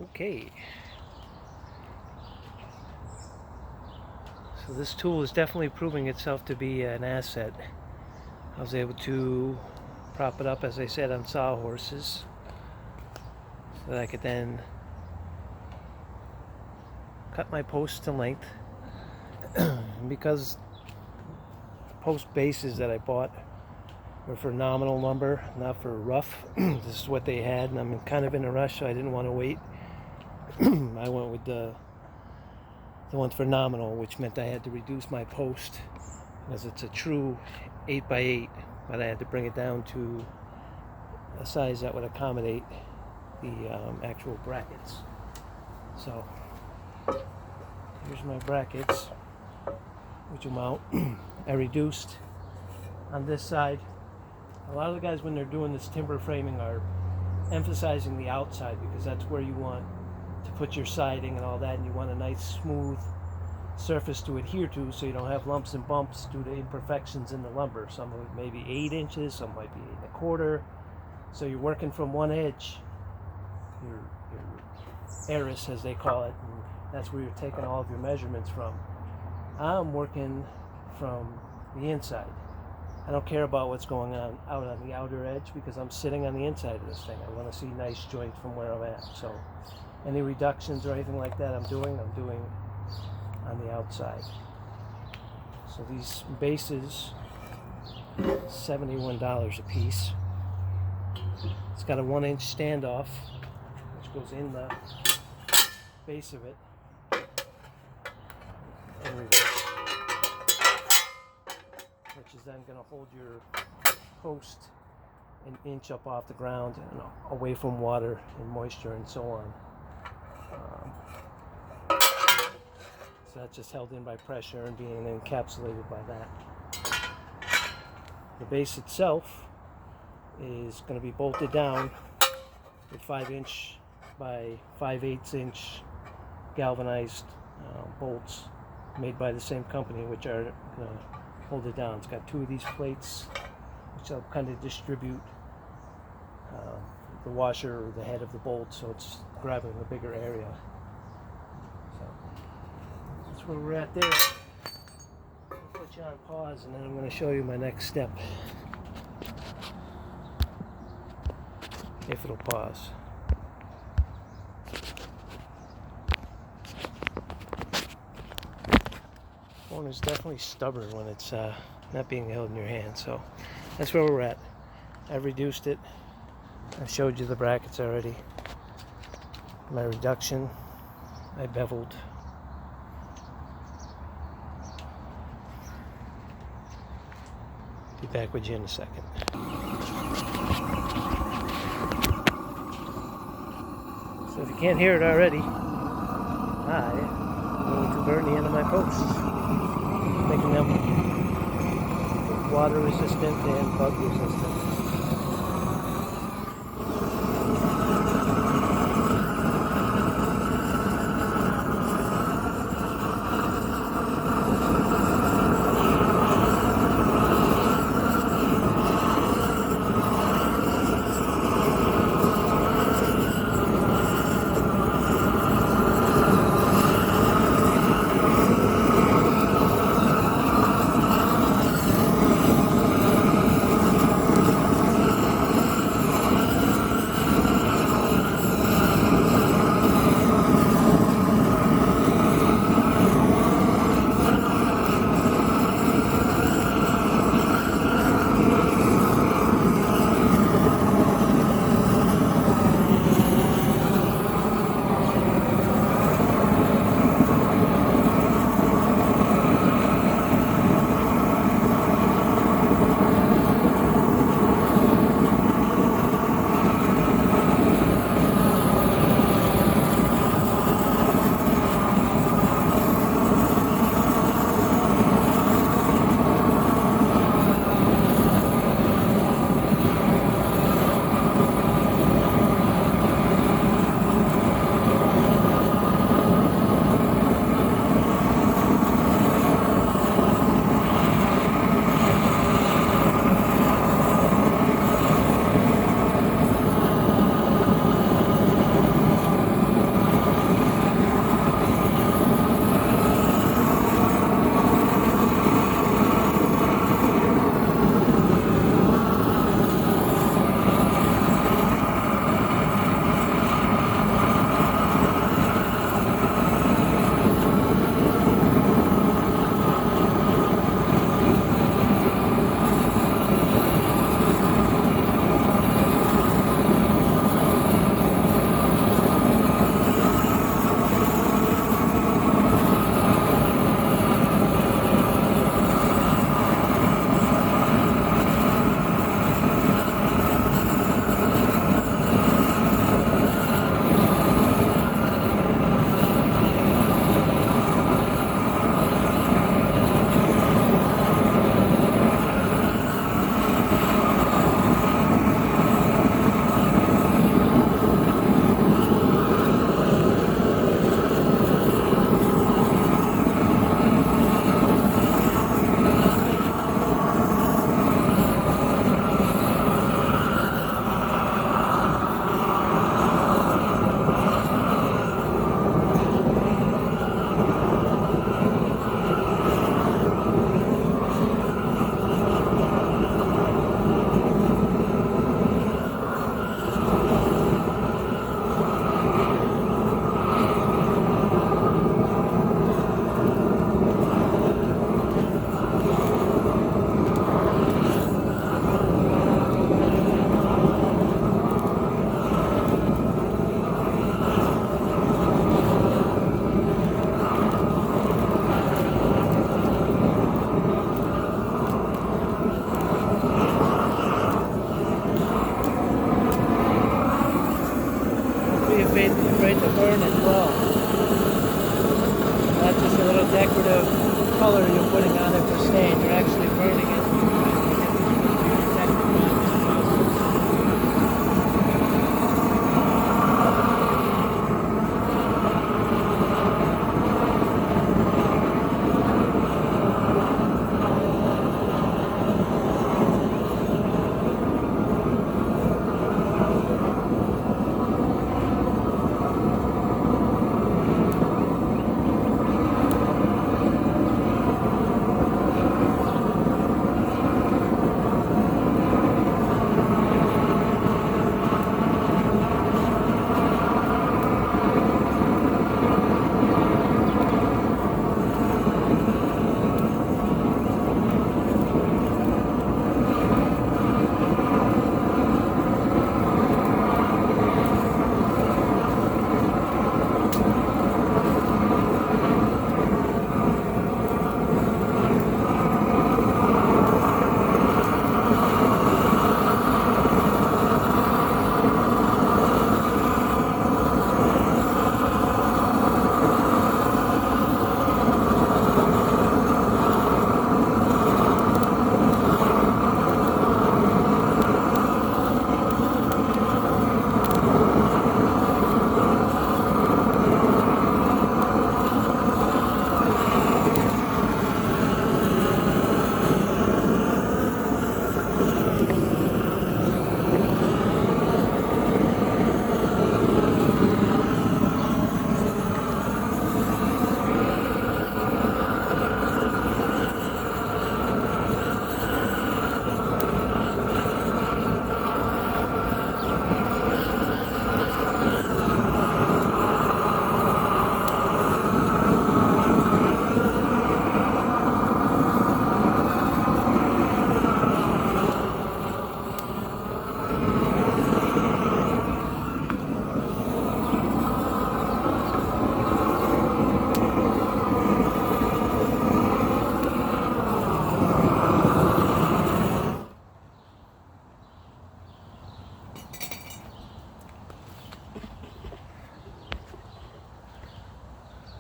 Okay, so this tool is definitely proving itself to be an asset. I was able to prop it up, as I said, on sawhorses so that I could then cut my posts to length. Because post bases that I bought were for nominal lumber, not for rough. This is what they had, and I'm kind of in a rush, so I didn't want to wait. I went with the ones for nominal, which meant I had to reduce my post because it's a true 8x8, but I had to bring it down to a size that would accommodate the actual brackets. So here's my brackets, which will mount. I reduced on this side. A lot of the guys, when they're doing this timber framing, are emphasizing the outside because that's where you want to put your siding and all that, and you want a nice smooth surface to adhere to so you don't have lumps and bumps due to imperfections in the lumber. Some of it may be 8 inches, some might be 8 1/4. So you're working from one edge, your eris as they call it, and that's where you're taking all of your measurements from. I'm working from the inside. I don't care about what's going on out on the outer edge because I'm sitting on the inside of this thing. I want to see nice joint from where I'm at. So any reductions or anything like that I'm doing on the outside. So these bases, $71 a piece. It's got a 1-inch standoff which goes in the base of it in reverse, which is then going to hold your post an inch up off the ground and away from water and moisture and so on. So that's just held in by pressure and being encapsulated by that. The base itself is going to be bolted down with 5-inch by 5/8 inch galvanized bolts made by the same company, which are going to hold it down. It's got 2 of these plates which will kind of distribute the washer or the head of the bolt, so it's grabbing a bigger area. So that's where we're at there. I'll put you on pause and then I'm going to show you my next step, if it'll pause. Phone is definitely stubborn when it's not being held in your hand. So that's where we're at. I've reduced it. I showed you the brackets already. My reduction, I beveled. Be back with you in a second. So if you can't hear it already, I'm going to burn the end of my posts, making them water resistant and bug resistant. afraid to burn as well. Not just a little decorative color you're putting on it for stain. You're actually burning it.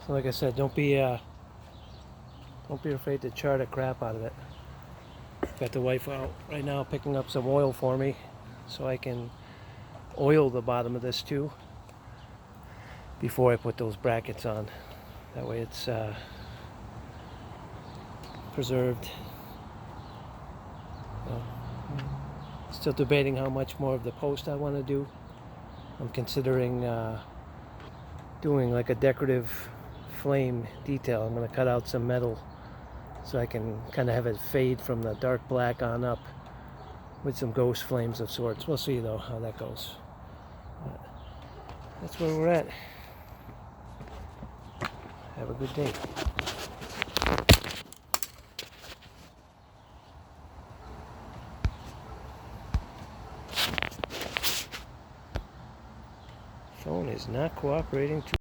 So like I said, don't be afraid to char the crap out of it. Got the wife out right now picking up some oil for me so I can oil the bottom of this too before I put those brackets on. That way it's preserved. Still debating how much more of the post I want to do. I'm considering doing like a decorative flame detail. I'm going to cut out some metal so I can kind of have it fade from the dark black on up with some ghost flames of sorts. We'll see though how that goes. But that's where we're at. Have a good day. Phone is not cooperating too